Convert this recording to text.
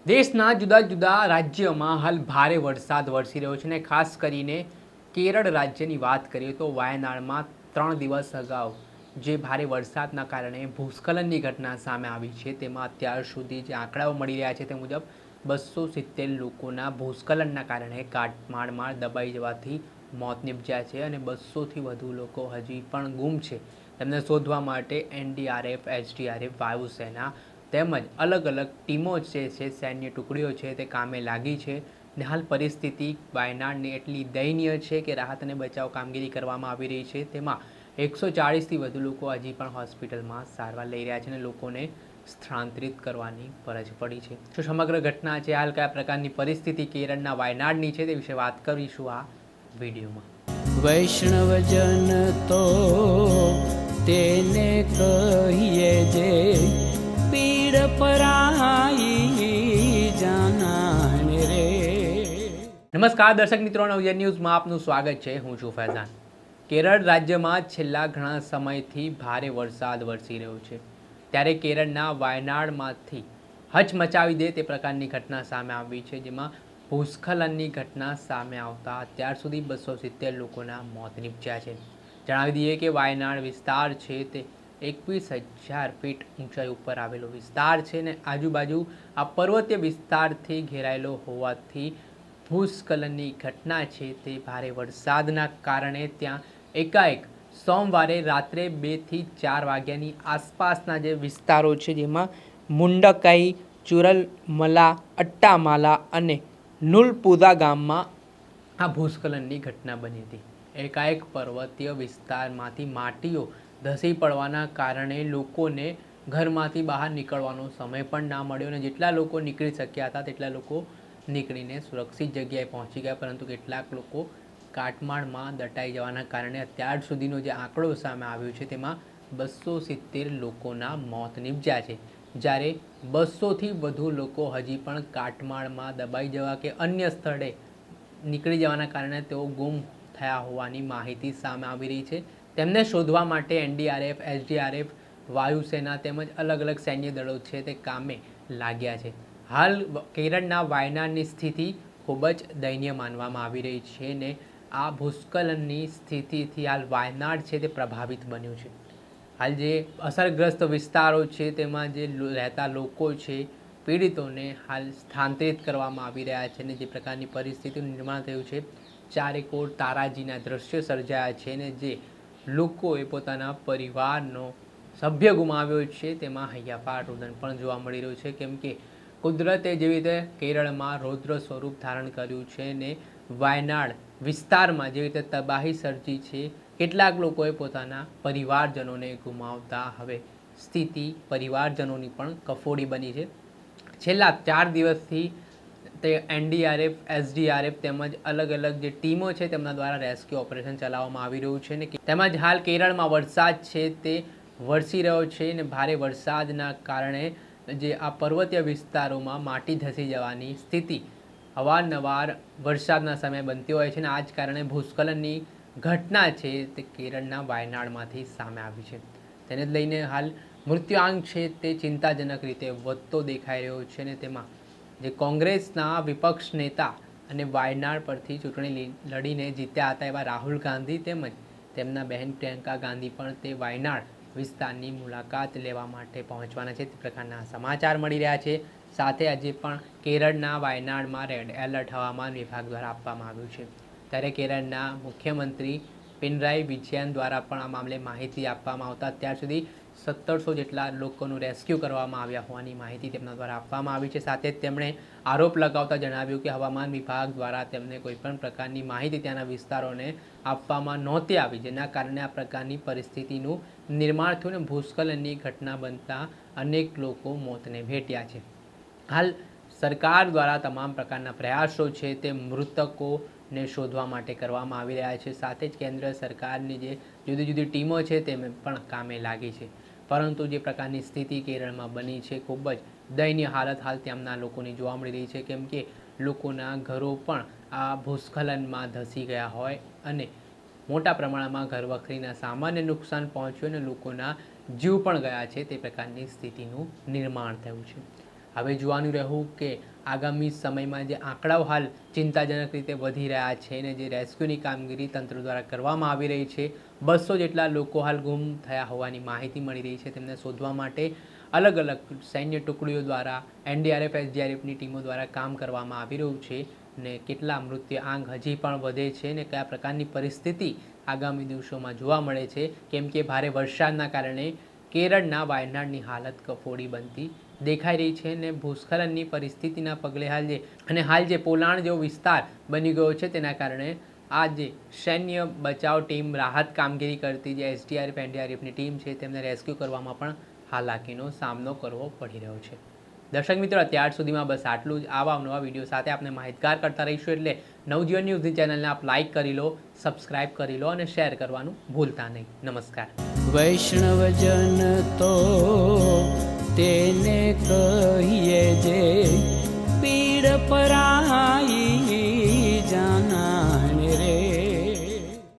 દેશના જુદા જુદા રાજ્યોમાં હાલ ભારે વરસાદ વરસી રહ્યો છે અને ખાસ કરીને કેરળ રાજ્યની વાત કરીએ તો વાયનાડમાં 3 દિવસ અગાઉ જે ભારે વરસાદના કારણે ભૂસ્ખલનની ઘટના સામે આવી છે તેમાં અત્યાર સુધી જે આંકડાઓ મળી રહ્યા છે તે મુજબ 270 લોકોના ભૂસ્ખલનના કારણે કાટમાળમાં દબાઈ જવાથી મોત નીપજ્યા છે અને 200થી વધુ લોકો હજી પણ ગુમ છે. તેમને શોધવા માટે એનડીઆરએફ, એસડીઆરએફ, વાયુસેના તેમજ અલગ અલગ ટીમો છે સૈન્ય ટુકડીઓ છે તે કામે લાગી છે. ને હાલ પરિસ્થિતિ વાયનાડની એટલી દયનીય છે કે રાહત અને બચાવ કામગીરી કરવામાં આવી રહી છે. તેમાં 140થી વધુ લોકો હજી પણ હોસ્પિટલમાં સારવાર લઈ રહ્યા છે અને લોકોને સ્થળાંતરિત કરવાની ફરજ પડી છે. શું સમગ્ર ઘટના છે, હાલ કયા પ્રકારની પરિસ્થિતિ કેરળના વાયનાડની છે તે વિશે વાત કરીશું આ વિડીયોમાં. વૈષ્ણવજન તો તેને કહીએ જે પીડ પરાઈ જાનાને રે. નમસ્કાર દર્શક મિત્રો, નવજીવન ન્યૂઝમાં આપનું સ્વાગત છે. હું છું ફૈઝાન. કેરળ રાજ્યમાં છેલ્લા ઘણા સમયથી ભારે વરસાદ વરસી રહ્યો છે, ત્યારે કેરળના વાયનાડમાંથી હચમચાવી દે તે પ્રકારની ઘટના સામે આવી છે, જેમાં ભૂસ્ખલનની ઘટના સામે આવતા અત્યાર સુધી 270 લોકોના મોત નીપજ્યા છે. જણાવી દઈએ કે વાયનાડ વિસ્તાર છે તે 21,000 ફીટ ઊંચાઈ ઉપર આવેલો વિસ્તાર છે ને આજુબાજુ આ પર્વતીય વિસ્તારથી ઘેરાયેલો હોવાથી ભૂસ્ખલનની ઘટના છે તે ભારે વરસાદના કારણે ત્યાં એકાએક સોમવારે રાત્રે 2થી 4 વાગ્યાની આસપાસના જે વિસ્તારો છે જેમાં મુંડકાઈ, ચુરલમલા, અટ્ટામાલા અને નુલપુઝા ગામમાં આ ભૂસ્ખલનની ઘટના બની હતી. એકાએક પર્વતીય વિસ્તારમાંથી માટીઓ ધસી પડવાના કારણે લોકોને ઘરમાંથી બહાર નીકળવાનો સમય પણ ના મળ્યો અને જેટલા લોકો નીકળી શક્યા હતા તેટલા લોકો નીકળીને સુરક્ષિત જગ્યાએ પહોંચી ગયા, પરંતુ કેટલાક લોકો કાટમાળમાં દટાઈ જવાના કારણે અત્યાર સુધીનો જે આંકડો સામે આવ્યો છે તેમાં 270 લોકોના મોત નીપજ્યા છે, જ્યારે 200થી વધુ લોકો હજી પણ કાટમાળમાં દબાઈ જવા કે અન્ય સ્થળે નીકળી જવાના કારણે તેઓ ગુમ થયા હોવાની માહિતી સામે આવી રહી છે. તેમને શોધવા માટે એનડીઆરએફ, એસડીઆરએફ, વાયુસેના તેમજ અલગ અલગ સૈન્ય દળો છે તે કામે લાગ્યા છે. હાલ કેરળના વાયનાડની સ્થિતિ ખૂબ જ દયનીય માનવામાં આવી રહી છે ને આ ભૂસ્ખલનની સ્થિતિથી હાલ વાયનાડ છે તે પ્રભાવિત બન્યું છે. હાલ જે અસરગ્રસ્ત વિસ્તારો છે તેમાં જે રહેતા લોકો છે, પીડિતોને હાલ સ્થાનાંતરિત કરવામાં આવી રહ્યા છે અને જે પ્રકારની પરિસ્થિતિનું નિર્માણ થયું છે, ચારેકોર તારાજીના દ્રશ્યો સર્જાયા છે ને જે લોકોએ પોતાના પરિવારનો સભ્ય ગુમાવ્યો છે તેમાં હૈયાફાટ રુદન પણ જોવા મળી રહ્યું છે, કેમ કે કુદરતે જેવી રીતે કેરળમાં રૌદ્ર સ્વરૂપ ધારણ કર્યું છે ને વાયનાડ વિસ્તારમાં જેવી રીતે તબાહી સર્જી છે, કેટલાક લોકોએ પોતાના પરિવારજનોને ગુમાવતા હવે સ્થિતિ પરિવારજનોની પણ કફોડી બની છે. છેલ્લા 4 દિવસથી તે એનડીઆરએફ, એસડીઆરએફ તેમજ અલગ અલગ જે ટીમો છે તેમના દ્વારા રેસ્ક્યુ ઓપરેશન ચલાવવામાં આવી રહ્યું છે ને તેમજ હાલ કેરળમાં વરસાદ છે તે વરસી રહ્યો છે અને ભારે વરસાદના કારણે જે આ પર્વતીય વિસ્તારોમાં માટી ધસી જવાની સ્થિતિ અવારનવાર વરસાદના સમયે બનતી હોય છે અને આ જ કારણે ભૂસ્ખલનની ઘટના છે તે કેરળના વાયનાડમાંથી સામે આવી છે. તેને જ લઈને હાલ મૃત્યુઆંક છે તે ચિંતાજનક રીતે વધતો દેખાઈ રહ્યો છે અને તેમાં જે કોંગ્રેસના વિપક્ષ નેતા અને વાયનાડ પરથી ચૂંટણી લડીને જીત્યા હતા એવા રાહુલ ગાંધી તેમજ તેમના બહેન પ્રિયંકા ગાંધી પણ તે વાયનાડ વિસ્તારની મુલાકાત લેવા માટે પહોંચવાના છે તે પ્રકારના સમાચાર મળી રહ્યા છે. સાથે આજે પણ કેરળના વાયનાડમાં રેડ એલર્ટ હવામાન વિભાગ દ્વારા આપવામાં આવ્યું છે, ત્યારે કેરળના મુખ્યમંત્રી પિનરાઈ વિજયન દ્વારા પણ આ મામલે માહિતી આપવામાં આવતા અત્યાર સુધી 1700 જેટલા લોકોનું રેસ્ક્યુ કરવામાં આવ્યા હોવાની માહિતી તેમના દ્વારા આપવામાં આવી છે. સાથે જ તેમણે આરોપ લગાવતા જણાવ્યું કે હવામાન વિભાગ દ્વારા તેમને કોઈપણ પ્રકારની માહિતી ત્યાંના વિસ્તારોને આપવામાં નહોતી આવી, જેના કારણે આ પ્રકારની પરિસ્થિતિનું નિર્માણ થયું અને ભૂસ્ખલનની ઘટના બનતા અનેક લોકો મોતને ભેટ્યા છે. હાલ સરકાર દ્વારા તમામ પ્રકારના પ્રયાસો છે તે મૃતકોને શોધવા માટે કરવામાં આવી રહ્યા છે. સાથે જ કેન્દ્ર સરકારની જે જુદી જુદી ટીમો છે તે પણ કામે લાગી છે, પરંતુ જે પ્રકારની સ્થિતિ કેરળમાં બની છે ખૂબ જ દયનીય હાલત હાલ ત્યાંના લોકોની જોવા મળી રહી છે, કેમ કે લોકોના ઘરો પણ આ ભૂસ્ખલનમાં ધસી ગયા હોય અને મોટા પ્રમાણમાં ઘરવખરીના સામાન્ય નુકસાન પહોંચ્યું અને લોકોના જીવ પણ ગયા છે તે પ્રકારની સ્થિતિનું નિર્માણ થયું છે. હવે જોવાનું રહ્યું કે આગામી સમયમાં જે આંકડાઓ હાલ ચિંતાજનક રીતે વધી રહ્યા છે અને જે રેસ્ક્યુની કામગીરી તંત્ર દ્વારા કરવામાં આવી રહી છે, 200 જેટલા લોકો હાલ ગુમ થયા હોવાની માહિતી મળી રહી છે. તેમને શોધવા માટે અલગ અલગ સૈન્ય ટુકડીઓ દ્વારા NDRF SDRFની ટીમો દ્વારા કામ કરવામાં આવી રહ્યું છે. ને કેટલા મૃત્યુ આંક હજી પણ વધે છે ને કયા પ્રકારની પરિસ્થિતિ આગામી દિવસોમાં જોવા મળે છે, કેમ કે ભારે વરસાદના કારણે કેરળના વાયનાડની હાલત કફોડી બનતી દેખાઈ રહી છે ને ભૂસ્ખલનની પરિસ્થિતિના પગલે હાલ જે પોલાણ જેવો વિસ્તાર બની ગયો છે, તેના કારણે આ જે સૈન્ય બચાવ ટીમ રાહત કામગીરી કરતી જે SDRF NDRFની ટીમ છે, તેમને રેસ્ક્યુ કરવામાં પણ હાલાકીનો સામનો કરવો પડી રહ્યો છે. દર્શક મિત્રો, અત્યાર સુધીમાં બસ આટલું જ. આવા નવા વિડીયો સાથે આપણે માહિતગાર કરતા રહીશું. એટલે નવજીવન ન્યૂઝની ચેનલને આપ લાઇક કરી લો, સબસ્ક્રાઇબ કરી લો અને શેર કરવાનું ભૂલતા નહીં. નમસ્કાર. વૈષ્ણવજન તો તેને કહીએ જે પીડ પરા